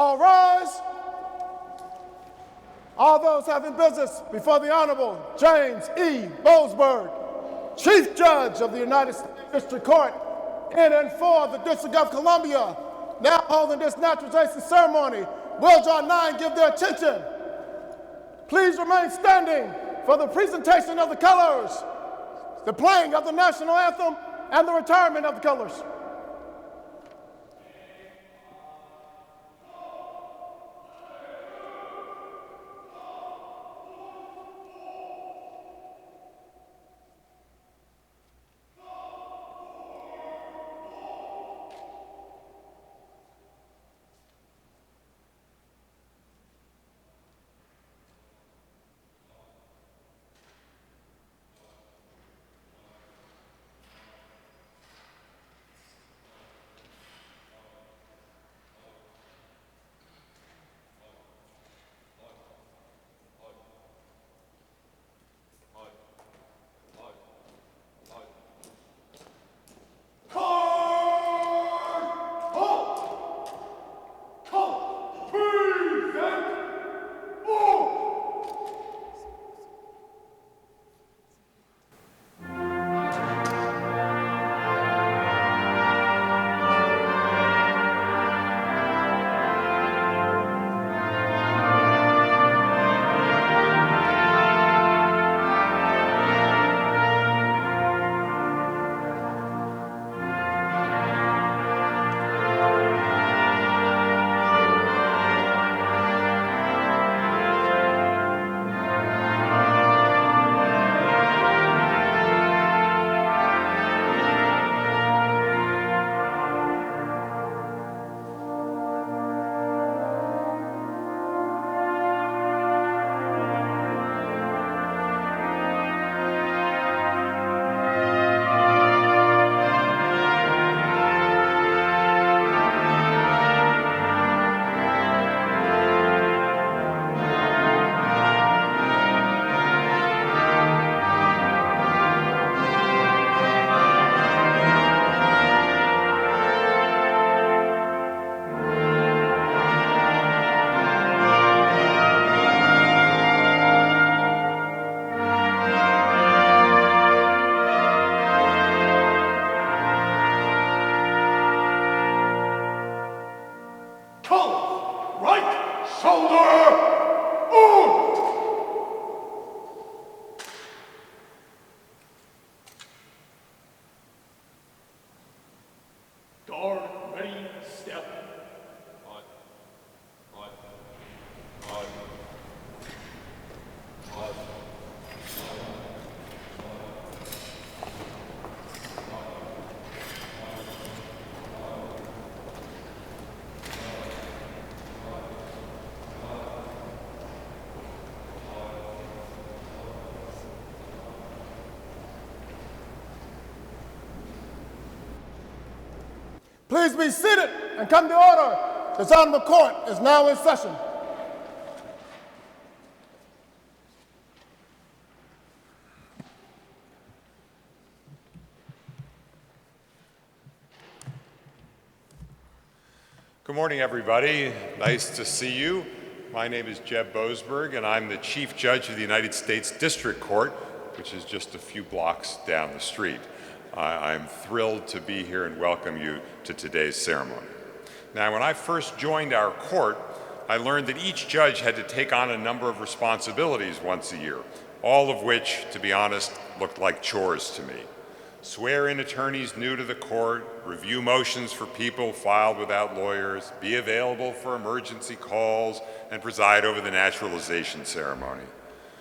All rise. All those having business before the Honorable James E. Boasberg, Chief Judge of the United States District Court in and for the District of Columbia, now holding this naturalization ceremony, will draw nine give their attention. Please remain standing for the presentation of the colors, the playing of the national anthem, and the retirement of the colors. Please be seated and come to order. This honorable court is now in session. Good morning, everybody. Nice to see you. My name is Jeb Boasberg, and I'm the Chief Judge of the United States District Court, which is just a few blocks down the street. I'm thrilled to be here and welcome you to today's ceremony. Now, when I first joined our court, I learned that each judge had to take on a number of responsibilities once a year, all of which, to be honest, looked like chores to me. Swear in attorneys new to the court, review motions for people filed without lawyers, be available for emergency calls, and preside over the naturalization ceremony.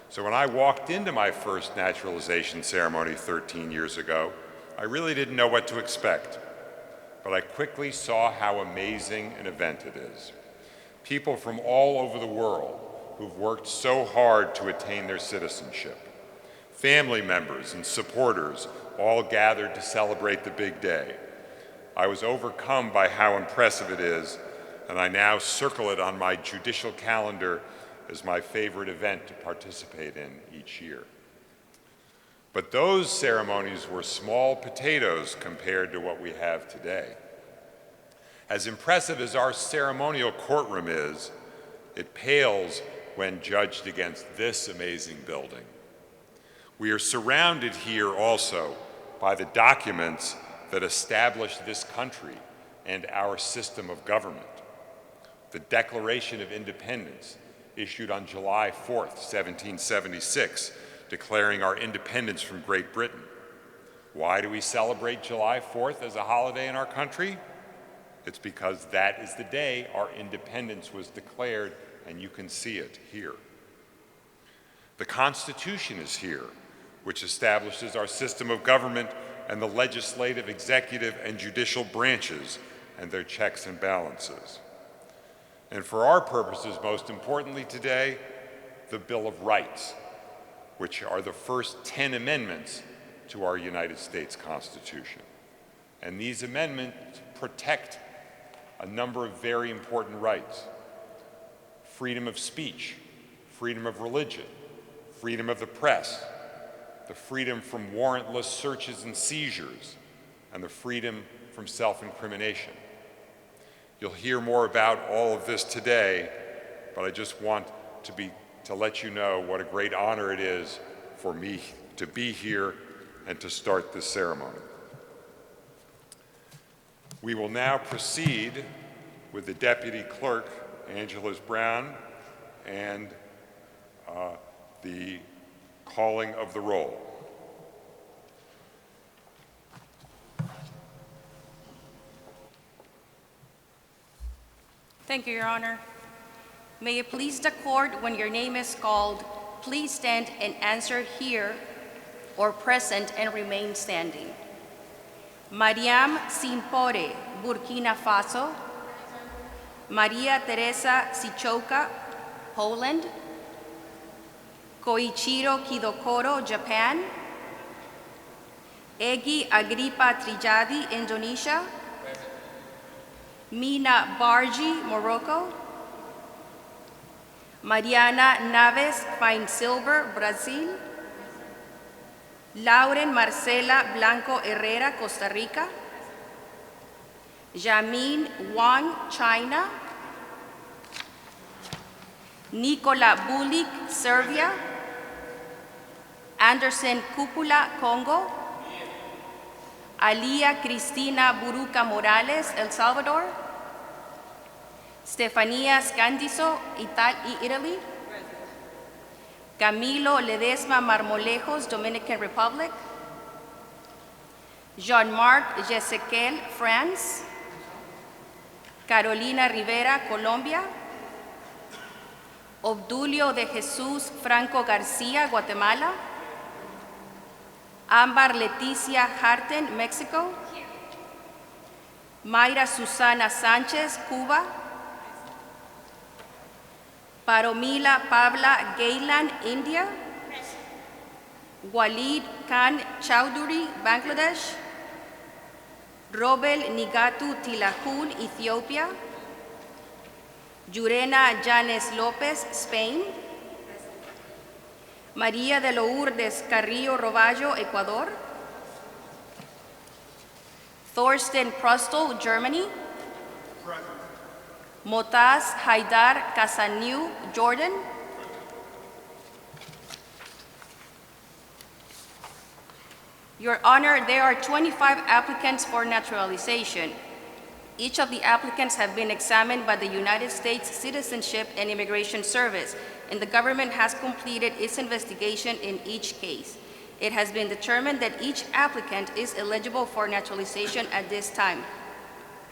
So when I walked into my first naturalization ceremony 13 years ago, I really didn't know what to expect, but I quickly saw how amazing an event it is. People from all over the world who've worked so hard to attain their citizenship. Family members and supporters all gathered to celebrate the big day. I was overcome by how impressive it is, and I now circle it on my judicial calendar as my favorite event to participate in each year. But those ceremonies were small potatoes compared to what we have today. As impressive as our ceremonial courtroom is, it pales when judged against this amazing building. We are surrounded here also by the documents that establish this country and our system of government. The Declaration of Independence, issued on July 4th, 1776, declaring our independence from Great Britain. Why do we celebrate July 4th as a holiday in our country? It's because that is the day our independence was declared, and you can see it here. The Constitution is here, which establishes our system of government and the legislative, executive, and judicial branches and their checks and balances. And for our purposes, most importantly today, the Bill of Rights, which are the first 10 amendments to our United States Constitution. And these amendments protect a number of very important rights: freedom of speech, freedom of religion, freedom of the press, the freedom from warrantless searches and seizures, and the freedom from self-incrimination. You'll hear more about all of this today, but I just want to let you know what a great honor it is for me to be here and to start this ceremony. We will now proceed with the Deputy Clerk, Angeles Brown, and the calling of the roll. Thank you, Your Honor. May it please the court, when your name is called, please stand and answer here or present and remain standing. Mariam Simpore, Burkina Faso. Maria Teresa Sichoka, Poland. Koichiro Kidokoro, Japan. Egi Agrippa Trijadi, Indonesia. Mina Barji, Morocco. Mariana Naves Fine Silver, Brazil. Lauren Marcela Blanco Herrera, Costa Rica. Jamin Wang, China. Nikola Bulik, Serbia. Anderson Cupula, Congo. Alia Cristina Buruca Morales, El Salvador. Stefania Scandiso, Italy. Camilo Ledesma Marmolejos, Dominican Republic. Jean-Marc Jesequel, France. Carolina Rivera, Colombia. Obdulio de Jesús Franco García, Guatemala. Ámbar Leticia Harten, Mexico. Mayra Susana Sánchez, Cuba. Paromila Pavla Gaylan, India. Walid Khan Chowdhury, Bangladesh. Robel Nigatu Tilahun, Ethiopia. Yurena Janes Lopez, Spain. María de Lourdes Carrillo Roballo, Ecuador. Thorsten Prostel, Germany. Motaz Haidar Kasaniu, Jordan. Your Honor, there are 25 applicants for naturalization. Each of the applicants have been examined by the United States Citizenship and Immigration Service, and the government has completed its investigation in each case. It has been determined that each applicant is eligible for naturalization at this time.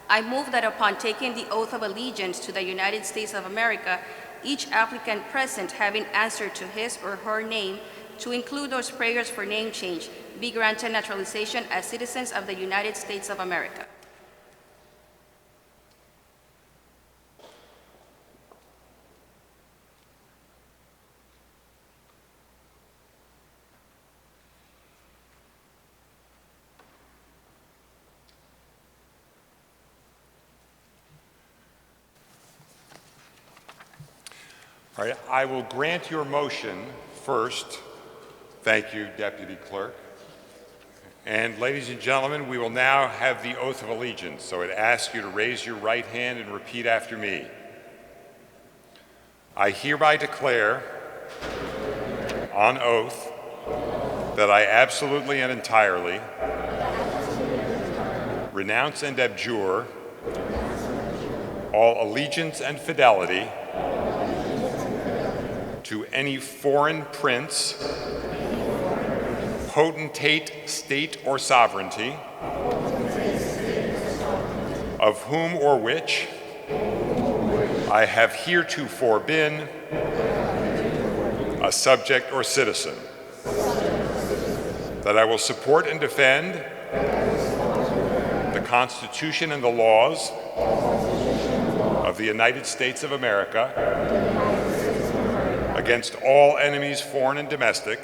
I move that upon taking the oath of allegiance to the United States of America, each applicant present having answered to his or her name, to include those prayers for name change, be granted naturalization as citizens of the United States of America. All right, I will grant your motion first. Thank you, Deputy Clerk. And ladies and gentlemen, we will now have the oath of allegiance. So I'd ask you to raise your right hand and repeat after me. I hereby declare on oath that I absolutely and entirely renounce and abjure all allegiance and fidelity to any foreign prince, potentate, state, or sovereignty, of whom or which I have heretofore been a subject or citizen, that I will support and defend the Constitution and the laws of the United States of America against all enemies, foreign and domestic,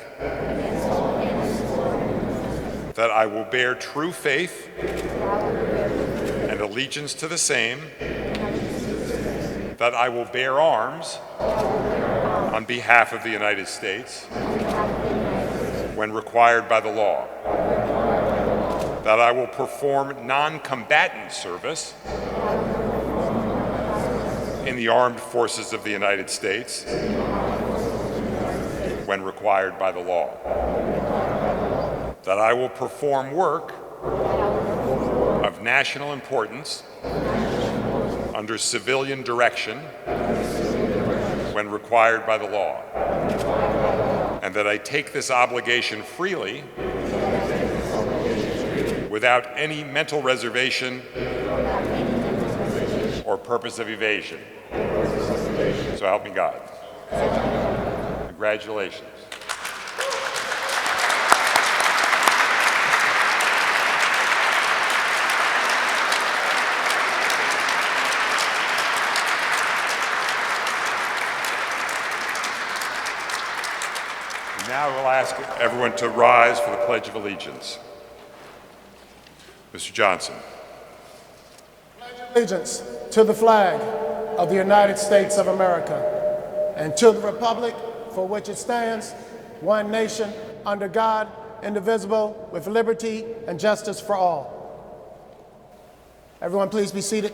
that I will bear true faith and allegiance to the same, that I will bear arms on behalf of the United States when required by the law, that I will perform non-combatant service in the armed forces of the United States when required by the law, that I will perform work of national importance under civilian direction when required by the law, and that I take this obligation freely without any mental reservation or purpose of evasion. So help me God. Congratulations. Now we'll ask everyone to rise for the Pledge of Allegiance. Mr. Johnson. Allegiance to the flag of the United States of America and to the republic for which it stands, one nation, under God, indivisible, with liberty and justice for all. Everyone, please be seated.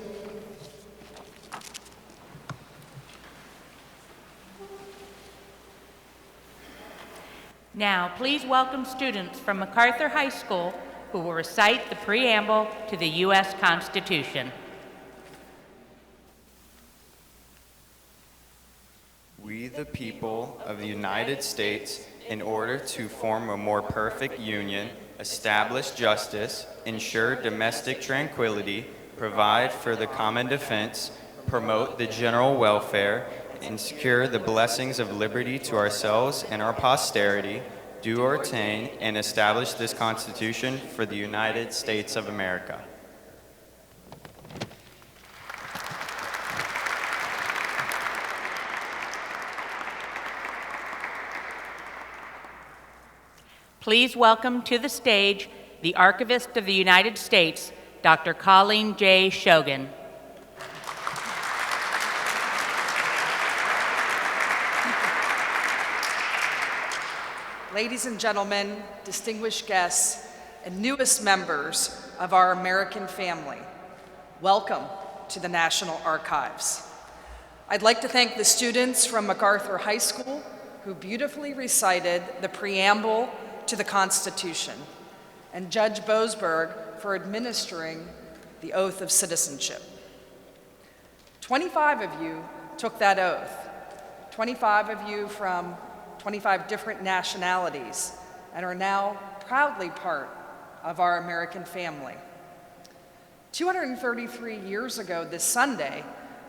Now, please welcome students from MacArthur High School who will recite the preamble to the U.S. Constitution. We, the people of the United States, in order to form a more perfect union, establish justice, ensure domestic tranquility, provide for the common defense, promote the general welfare, and secure the blessings of liberty to ourselves and our posterity, do ordain and establish this Constitution for the United States of America. Please welcome to the stage the Archivist of the United States, Dr. Colleen J. Shogan. Ladies and gentlemen, distinguished guests, and newest members of our American family, welcome to the National Archives. I'd like to thank the students from MacArthur High School who beautifully recited the preamble to the Constitution, and Judge Boasberg for administering the oath of citizenship. 25 of you took that oath, 25 of you from 25 different nationalities, and are now proudly part of our American family. 233 years ago this Sunday,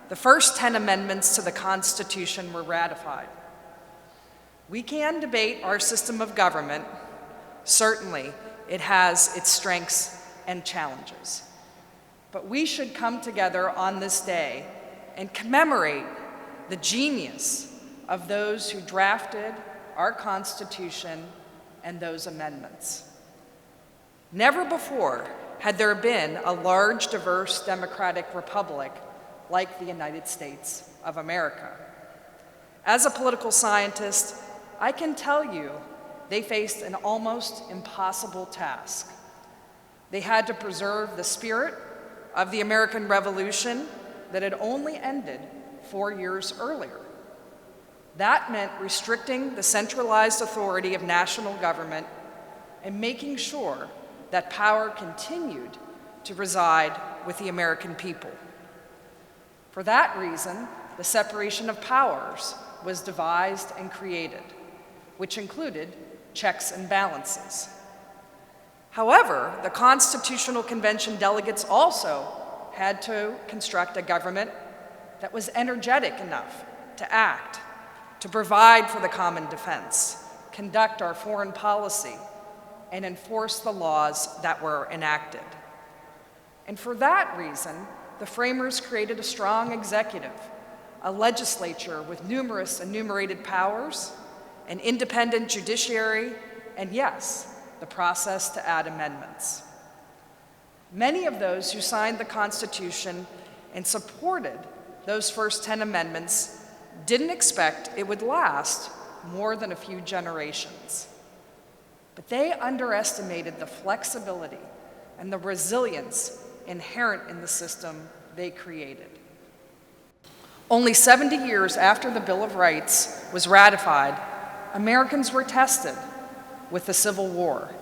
the first 10 amendments to the Constitution were ratified. We can debate our system of government. Certainly, it has its strengths and challenges. But we should come together on this day and commemorate the genius of those who drafted our Constitution and those amendments. Never before had there been a large, diverse democratic republic like the United States of America. As a political scientist, I can tell you they faced an almost impossible task: They had to preserve the spirit of the American Revolution that had only ended 4 years earlier. That meant restricting the centralized authority of national government and making sure that power continued to reside with the American people. For that reason, the separation of powers was devised and created, which included checks and balances. However, the Constitutional Convention delegates also had to construct a government that was energetic enough to act, to provide for the common defense, conduct our foreign policy, and enforce the laws that were enacted. And for that reason, the framers created a strong executive, a legislature with numerous enumerated powers, an independent judiciary, and yes, the process to add amendments. Many of those who signed the Constitution and supported those first 10 amendments didn't expect it would last more than a few generations. But they underestimated the flexibility and the resilience inherent in the system they created. Only 70 years after the Bill of Rights was ratified, Americans were tested with the Civil War.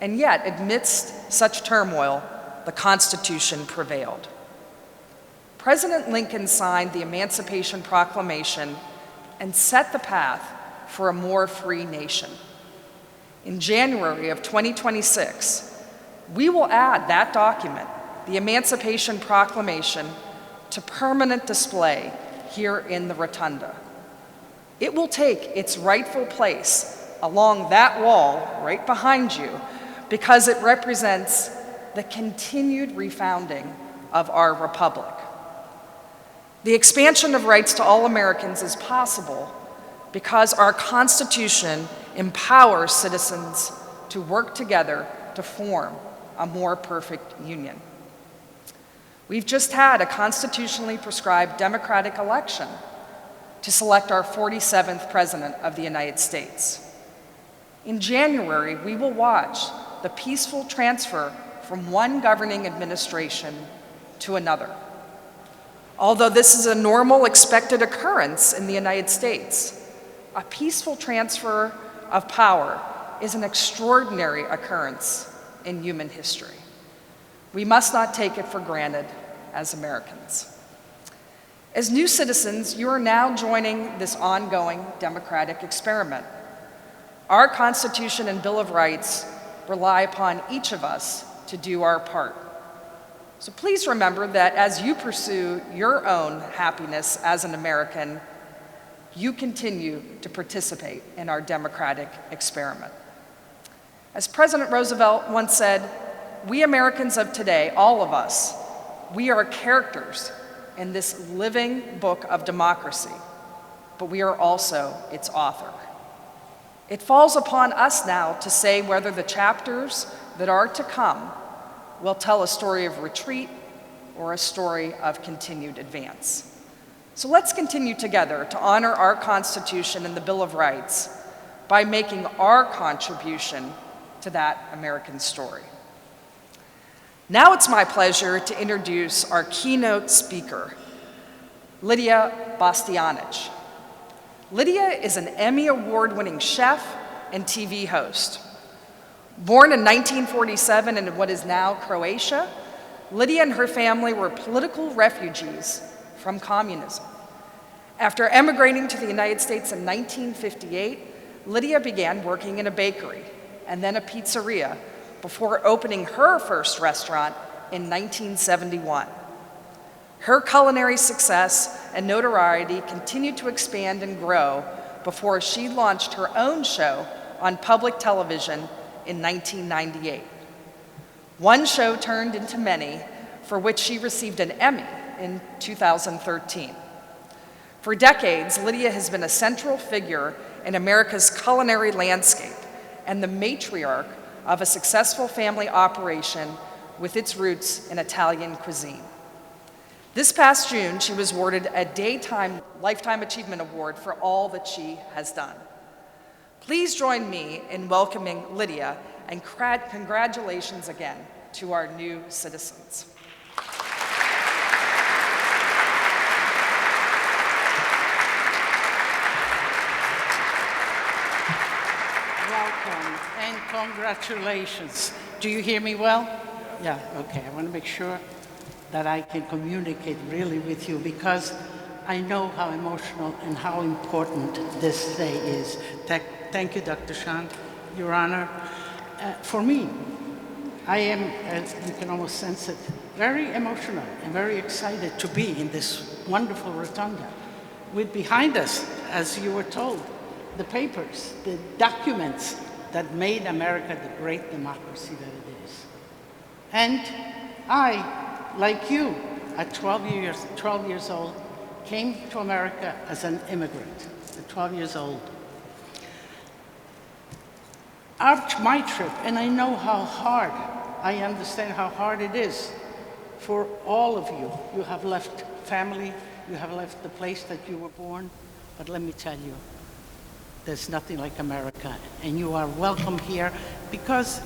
And yet, amidst such turmoil, the Constitution prevailed. President Lincoln signed the Emancipation Proclamation and set the path for a more free nation. In January of 2026, we will add that document, the Emancipation Proclamation, to permanent display here in the Rotunda. It will take its rightful place along that wall right behind you because it represents the continued refounding of our republic. The expansion of rights to all Americans is possible because our Constitution empowers citizens to work together to form a more perfect union. We've just had a constitutionally prescribed democratic election to select our 47th President of the United States. In January, we will watch the peaceful transfer from one governing administration to another. Although this is a normal, expected occurrence in the United States, a peaceful transfer of power is an extraordinary occurrence in human history. We must not take it for granted as Americans. As new citizens, you are now joining this ongoing democratic experiment. Our Constitution and Bill of Rights rely upon each of us to do our part. So please remember that as you pursue your own happiness as an American, you continue to participate in our democratic experiment. As President Roosevelt once said, we Americans of today, all of us, we are characters in this living book of democracy, but we are also its author. It falls upon us now to say whether the chapters that are to come will tell a story of retreat or a story of continued advance. So let's continue together to honor our Constitution and the Bill of Rights by making our contribution to that American story. Now it's my pleasure to introduce our keynote speaker, Lydia Bastianich. Lydia is an Emmy Award-winning chef and TV host. Born in 1947 in what is now Croatia, Lydia and her family were political refugees from communism. After emigrating to the United States in 1958, Lydia began working in a bakery and then a pizzeria before opening her first restaurant in 1971. Her culinary success and notoriety continued to expand and grow before she launched her own show on public television in 1998. One show turned into many, for which she received an Emmy in 2013. For decades, Lydia has been a central figure in America's culinary landscape and the matriarch of a successful family operation with its roots in Italian cuisine. This past June, she was awarded a Daytime Lifetime Achievement Award for all that she has done. Please join me in welcoming Lydia, and congratulations again to our new citizens. Welcome and congratulations. Do you hear me well? Yeah, okay. I want to make sure that I can communicate really with you because I know how emotional and how important this day is. Thank you, Dr. Shand, Your Honor. For me, I am, as you can almost sense it, very emotional and very excited to be in this wonderful rotunda with behind us, as you were told, the papers, the documents that made America the great democracy that it is. And I, like you, at 12 years old, came to America as an immigrant, at 12 years old. My trip, and I know how hard, I understand how hard it is for all of you. You have left family, you have left the place that you were born, but let me tell you, there's nothing like America, and you are welcome here because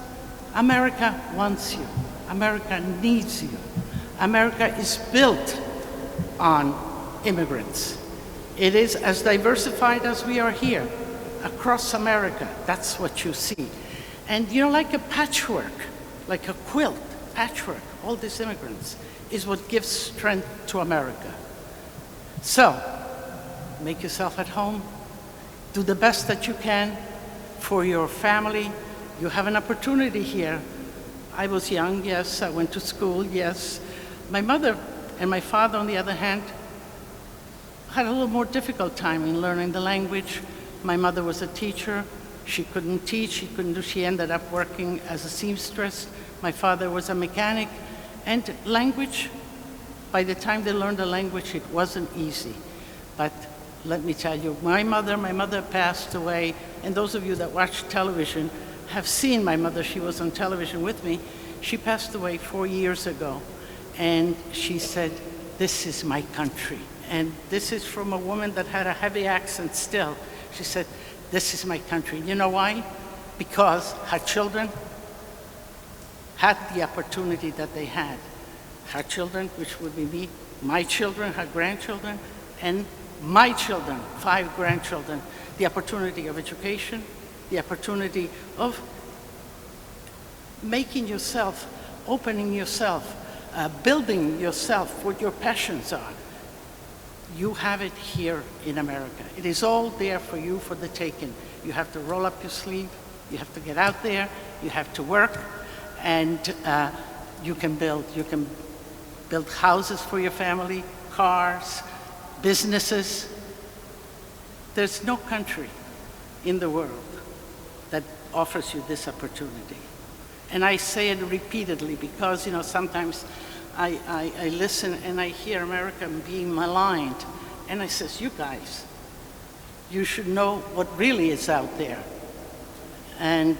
America wants you. America needs you. America is built on immigrants. It is as diversified as we are here across America. That's what you see. And you know, like a patchwork, like a quilt, patchwork, all these immigrants is what gives strength to America. So, make yourself at home. Do the best that you can for your family. You have an opportunity here. I was young, yes. I went to school, yes. My mother and my father, on the other hand, had a little more difficult time in learning the language. My mother was a teacher. She couldn't teach, she ended up working as a seamstress. My father was a mechanic. And language, by the time they learned the language, it wasn't easy. But let me tell you, my mother passed away, and those of you that watch television have seen my mother. She was on television with me. She passed away 4 years ago, and she said, "This is my country." And this is from a woman that had a heavy accent still. She said, "This is my country." You know why? Because her children had the opportunity that they had. Her children, which would be me, my children, her grandchildren, and my children, 5 grandchildren, the opportunity of education, the opportunity of making yourself, opening yourself, building yourself, what your passions are. You have it here in America. It is all there for you for the taking. You have to roll up your sleeve, you have to get out there, you have to work, and you can build houses for your family, cars, businesses. There's no country in the world that offers you this opportunity. And I say it repeatedly because, you know, sometimes I listen and I hear America being maligned. And I says, you guys, you should know what really is out there. And,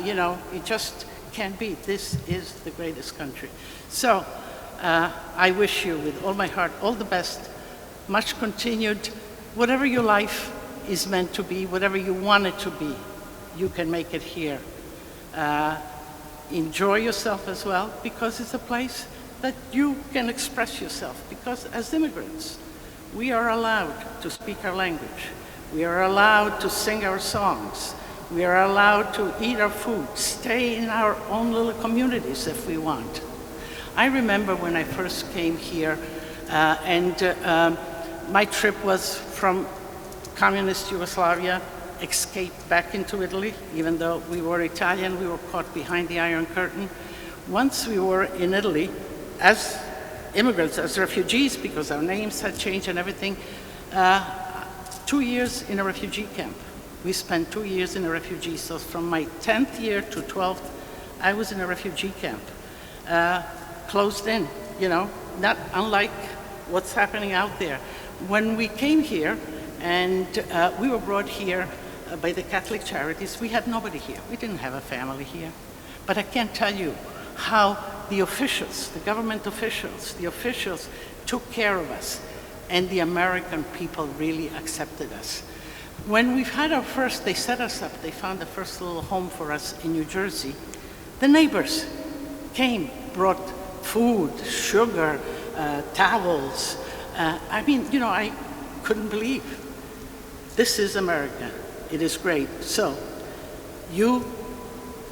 you know, it just can't be. This is the greatest country. So I wish you with all my heart all the best, much continued, whatever your life is meant to be, whatever you want it to be, you can make it here. Enjoy yourself as well, because it's a place that you can express yourself, because as immigrants, we are allowed to speak our language. We are allowed to sing our songs. We are allowed to eat our food, stay in our own little communities if we want. I remember when I first came here, my trip was from communist Yugoslavia, escaped back into Italy. Even though we were Italian, we were caught behind the Iron Curtain. Once we were in Italy, as immigrants, as refugees, because our names had changed and everything, 2 years in a refugee camp. We spent 2 years in a refugee, so from my 10th year to 12th, I was in a refugee camp, closed in, you know, not unlike what's happening out there. When we came here, and we were brought here by the Catholic Charities, we had nobody here. We didn't have a family here. But I can't tell you how the officials, the government officials, the officials took care of us, and the American people really accepted us. When we've had our first, they set us up, they found the first little home for us in New Jersey. The neighbors came, brought food, sugar, towels. I mean, you know, I couldn't believe. This is America. It is great. So, you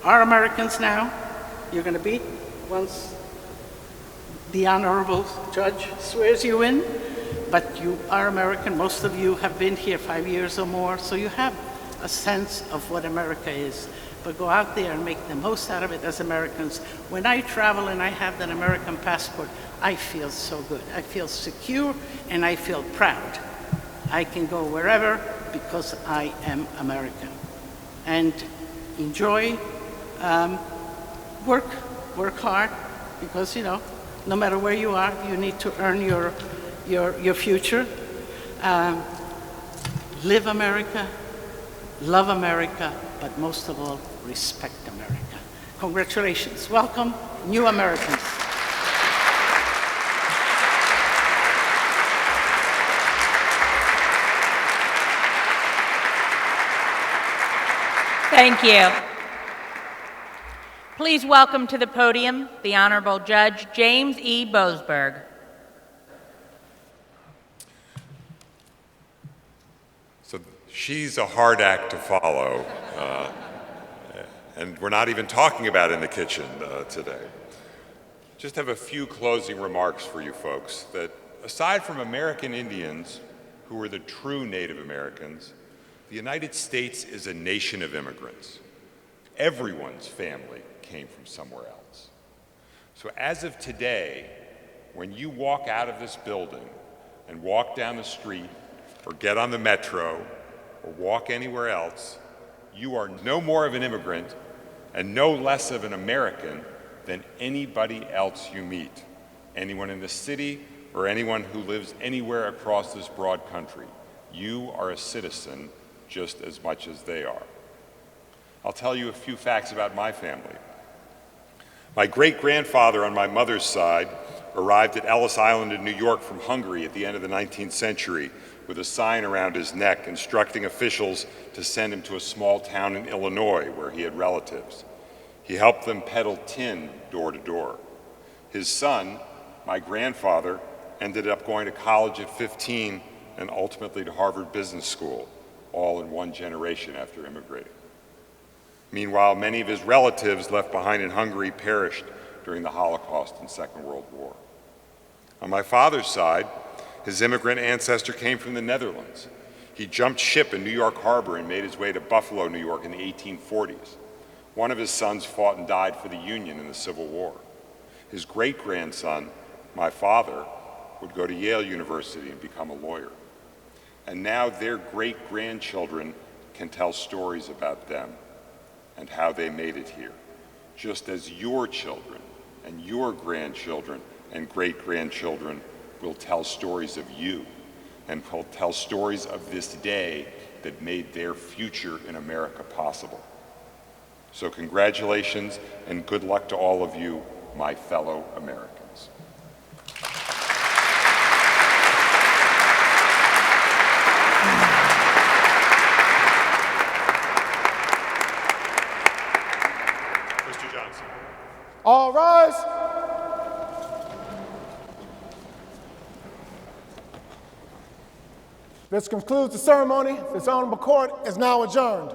are Americans now. You're going to be once the honorable judge swears you in, but you are American. Most of you have been here 5 years or more, so you have a sense of what America is. But go out there and make the most out of it as Americans. When I travel and I have that American passport, I feel so good. I feel secure and I feel proud. I can go wherever because I am American. And enjoy, work hard, because, you know, no matter where you are, you need to earn your future. Live America, love America, but most of all, respect America. Congratulations. Welcome, new Americans. Thank you. Please welcome to the podium the Honorable Judge James E. Boasberg. So she's a hard act to follow, and we're not even talking about in the kitchen today. Just have a few closing remarks for you folks, that aside from American Indians, who are the true Native Americans, the United States is a nation of immigrants. Everyone's family came from somewhere else. So as of today, when you walk out of this building and walk down the street or get on the metro or walk anywhere else, you are no more of an immigrant and no less of an American than anybody else you meet, anyone in the city or anyone who lives anywhere across this broad country. You are a citizen just as much as they are. I'll tell you a few facts about my family. My great-grandfather on my mother's side arrived at Ellis Island in New York from Hungary at the end of the 19th century with a sign around his neck instructing officials to send him to a small town in Illinois where he had relatives. He helped them peddle tin door to door. His son, my grandfather, ended up going to college at 15 and ultimately to Harvard Business School, all in one generation after immigrating. Meanwhile, many of his relatives left behind in Hungary perished during the Holocaust and Second World War. On my father's side, his immigrant ancestor came from the Netherlands. He jumped ship in New York Harbor and made his way to Buffalo, New York in the 1840s. One of his sons fought and died for the Union in the Civil War. His great-grandson, my father, would go to Yale University and become a lawyer. And now their great-grandchildren can tell stories about them and how they made it here, just as your children and your grandchildren and great-grandchildren will tell stories of you and will tell stories of this day that made their future in America possible. So congratulations and good luck to all of you, my fellow Americans. Mr. Johnson. All rise. This concludes the ceremony. This honorable court is now adjourned.